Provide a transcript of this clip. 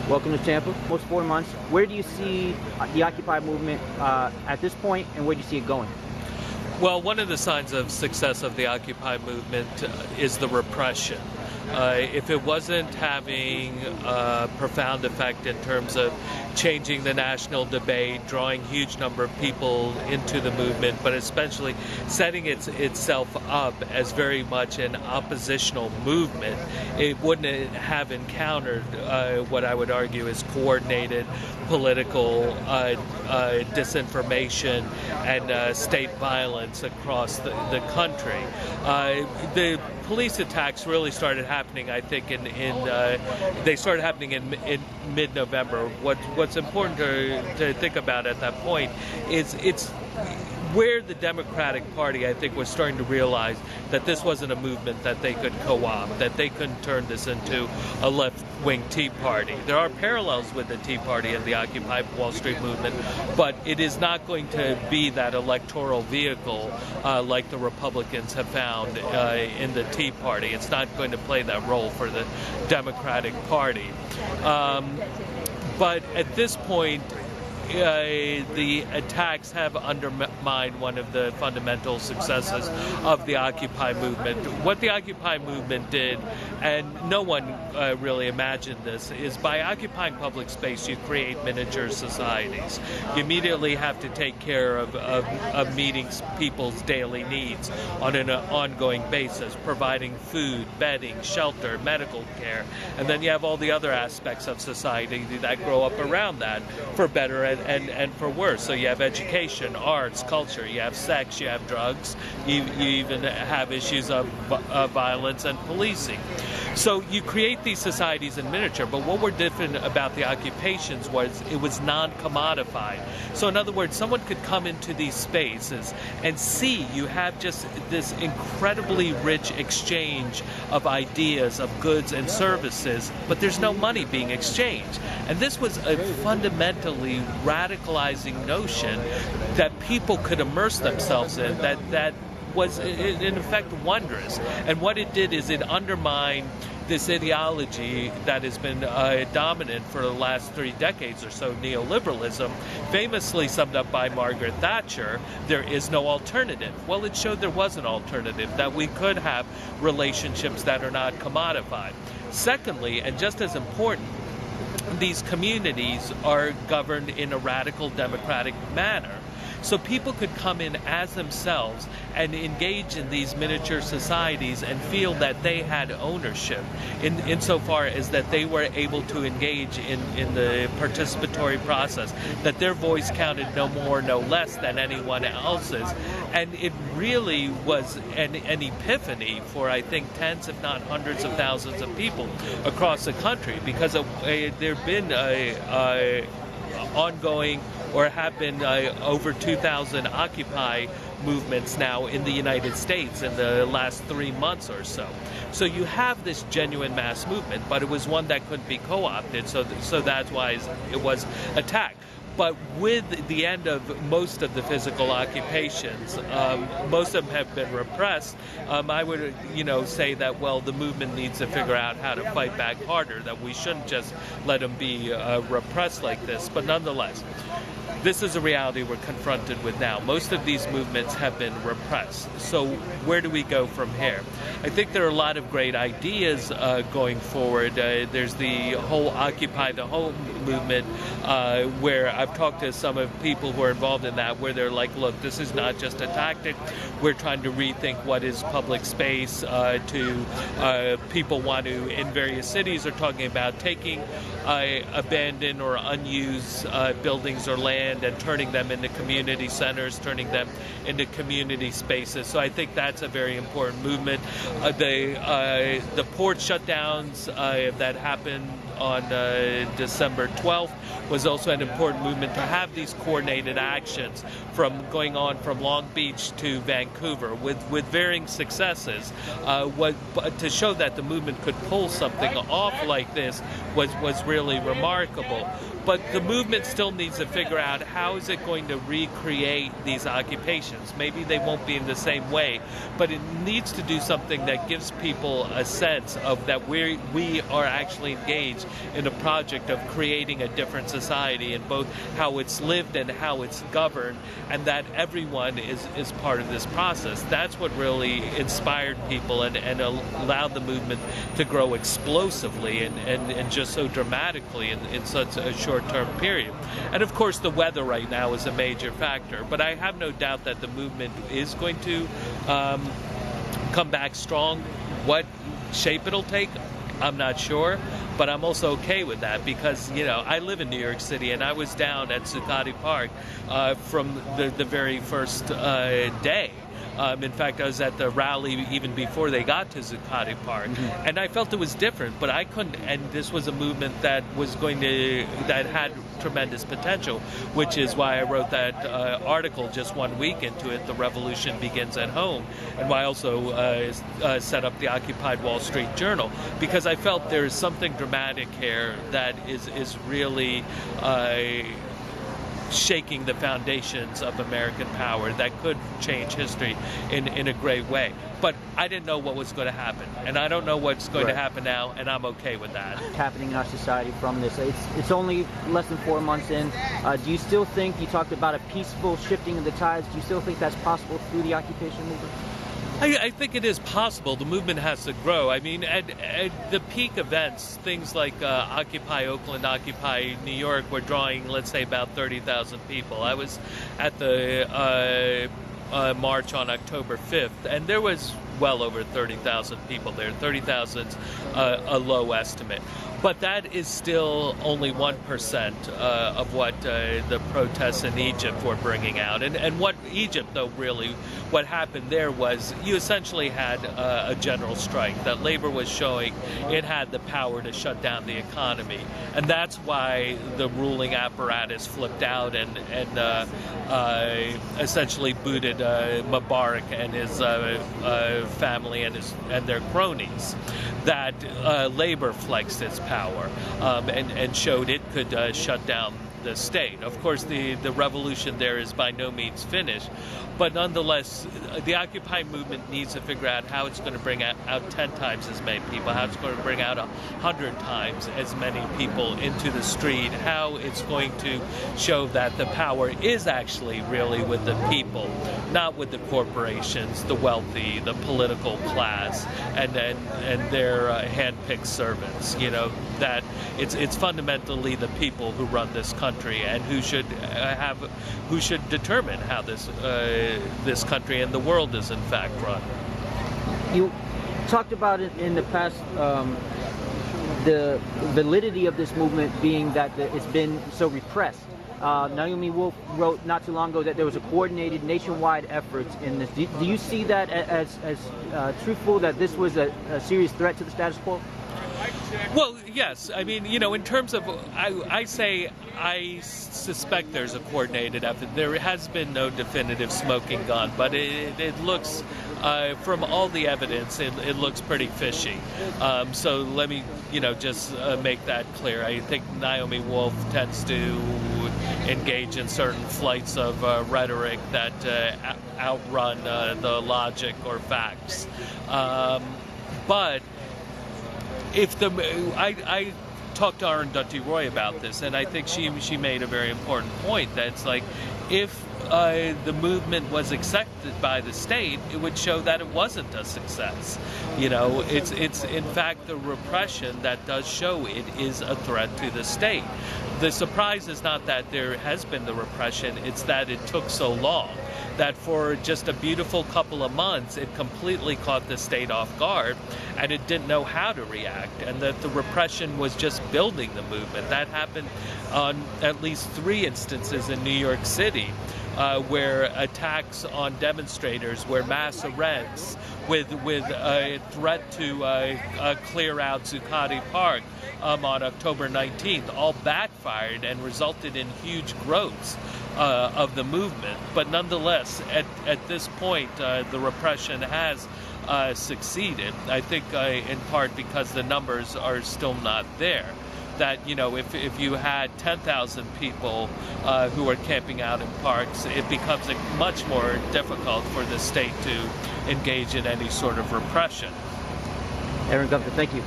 Welcome to Tampa. Almost 4 months. Where do you see the Occupy movement at this point, and where do you see it going? Well, one of the signs of success of the Occupy movement is the repression. If it wasn't having a profound effect in terms of changing the national debate, drawing huge number of people into the movement, but especially setting itself up as very much an oppositional movement, it wouldn't have encountered what I would argue is coordinated political disinformation and state violence across the country. The police attacks really started happening, I think, they started happening in mid-November. What's important to think about at that point is it's where the Democratic Party, I think, was starting to realize that this wasn't a movement that they could co-opt, that they couldn't turn this into a left-wing Tea Party. There are parallels with the Tea Party and the Occupy Wall Street movement, but it is not going to be that electoral vehicle like the Republicans have found in the Tea Party. It's not going to play that role for the Democratic Party. But at this point, the attacks have undermined one of the fundamental successes of the Occupy movement. What the Occupy movement did, and no one really imagined this, is by occupying public space, you create miniature societies. You immediately have to take care of meeting people's daily needs on an ongoing basis, providing food, bedding, shelter, medical care, and then you have all the other aspects of society that grow up around that, for better and for worse. So you have education, arts, culture, you have sex, you have drugs, you even have issues of violence and policing. So you create these societies in miniature, but what were different about the occupations was it was non-commodified. So in other words, someone could come into these spaces and see you have just this incredibly rich exchange of ideas, of goods and services, but there's no money being exchanged. And this was a fundamentally radicalizing notion that people could immerse themselves in, that was in effect wondrous. And what it did is it undermined this ideology that has been dominant for the last 3 decades or so, neoliberalism, famously summed up by Margaret Thatcher: there is no alternative. Well, it showed there was an alternative, that we could have relationships that are not commodified. Secondly, and just as important, these communities are governed in a radical democratic manner. So people could come in as themselves and engage in these miniature societies and feel that they had ownership insofar as that they were able to engage in the participatory process, that their voice counted no more, no less than anyone else's. And it really was an epiphany for, I think, tens if not hundreds of thousands of people across the country, because there have been ongoing or have been over 2,000 Occupy movements now in the United States in the last 3 months or so. So you have this genuine mass movement, but it was one that couldn't be co-opted, so that's why it was attacked. But with the end of most of the physical occupations, most of them have been repressed. I would, say that, well, the movement needs to figure out how to fight back harder, that we shouldn't just let them be repressed like this. But nonetheless, this is a reality we're confronted with now. Most of these movements have been repressed. So where do we go from here? I think there are a lot of great ideas going forward. There's the whole Occupy the Home movement, where I've talked to some of people who are involved in that, where they're like, look, this is not just a tactic. We're trying to rethink what is public space. People want to, in various cities, are talking about taking abandoned or unused buildings or land and turning them into community centers, turning them into community spaces. So I think that's a very important movement. The port shutdowns that happened on December 12th was also an important movement to have these coordinated actions going on from Long Beach to Vancouver with varying successes. To show that the movement could pull something off like this was really remarkable. But the movement still needs to figure out how is it going to recreate these occupations. Maybe they won't be in the same way, but it needs to do something that gives people a sense of that we are actually engaged in a project of creating a different society in both how it's lived and how it's governed, and that everyone is part of this process. That's what really inspired people and allowed the movement to grow explosively and just so dramatically in such a short-term period. And of course the weather right now is a major factor, but I have no doubt that the movement is going to come back strong. What shape it'll take, I'm not sure, but I'm also okay with that because, you know, I live in New York City and I was down at Zuccotti Park from the very first day. In fact, I was at the rally even before they got to Zuccotti Park, and I felt it was different, but I couldn't, and this was a movement that had tremendous potential, which is why I wrote that article just 1 week into it, The Revolution Begins at Home, and why I also set up the Occupied Wall Street Journal, because I felt there's something dramatic here that is really shaking the foundations of American power that could change history in a great way. But I didn't know what was going to happen, and I don't know what's going to happen now, and I'm okay with that. Happening in our society from this. It's only less than 4 months in. Do you still think, you talked about a peaceful shifting of the tides, do you still think that's possible through the occupation movement? I think it is possible. The movement has to grow. I mean, at the peak events, things like Occupy Oakland, Occupy New York were drawing, let's say, about 30,000 people. I was at the march on October 5th, and there was well over 30,000 people there. 30,000's a low estimate. But that is still only 1% of what the protests in Egypt were bringing out. And what Egypt, though, really, what happened there was you essentially had a general strike, that labor was showing it had the power to shut down the economy. And that's why the ruling apparatus flipped out and essentially booted Mubarak and his family and their cronies. That labor flexed its power and showed it could shut down the state. Of course, the revolution there is by no means finished, but nonetheless, the Occupy movement needs to figure out how it's going to bring out 10 times as many people, how it's going to bring out 100 times as many people into the street, how it's going to show that the power is actually really with the people, not with the corporations, the wealthy, the political class, and their hand-picked servants. You know, that it's fundamentally the people who run this country and who should determine how this country and the world is in fact run. You talked about it in the past, the validity of this movement being that it's been so repressed. Naomi Wolf wrote not too long ago that there was a coordinated nationwide effort in this. Do you see that as truthful, that this was a serious threat to the status quo? Well, yes. I mean, you know, in terms of, I suspect there's a coordinated effort. There has been no definitive smoking gun, but it looks, from all the evidence, it looks pretty fishy. So let me, just make that clear. I think Naomi Wolf tends to engage in certain flights of rhetoric that outrun the logic or facts. But if I talked to Arun Gupta about this, and I think she made a very important point. That's like, if the movement was accepted by the state, it would show that it wasn't a success. It's in fact the repression that does show it is a threat to the state. The surprise is not that there has been the repression, it's that it took so long. That for just a beautiful couple of months, it completely caught the state off guard, and it didn't know how to react, and that the repression was just building the movement. That happened on at least 3 instances in New York City, where attacks on demonstrators, where mass arrests, with a threat to clear out Zuccotti Park on October 19th, all backfired and resulted in huge growths of the movement. But nonetheless, at this point, the repression has succeeded. I think in part because the numbers are still not there. That, if you had 10,000 people who are camping out in parks, it becomes much more difficult for the state to engage in any sort of repression. Arun Gupta, thank you.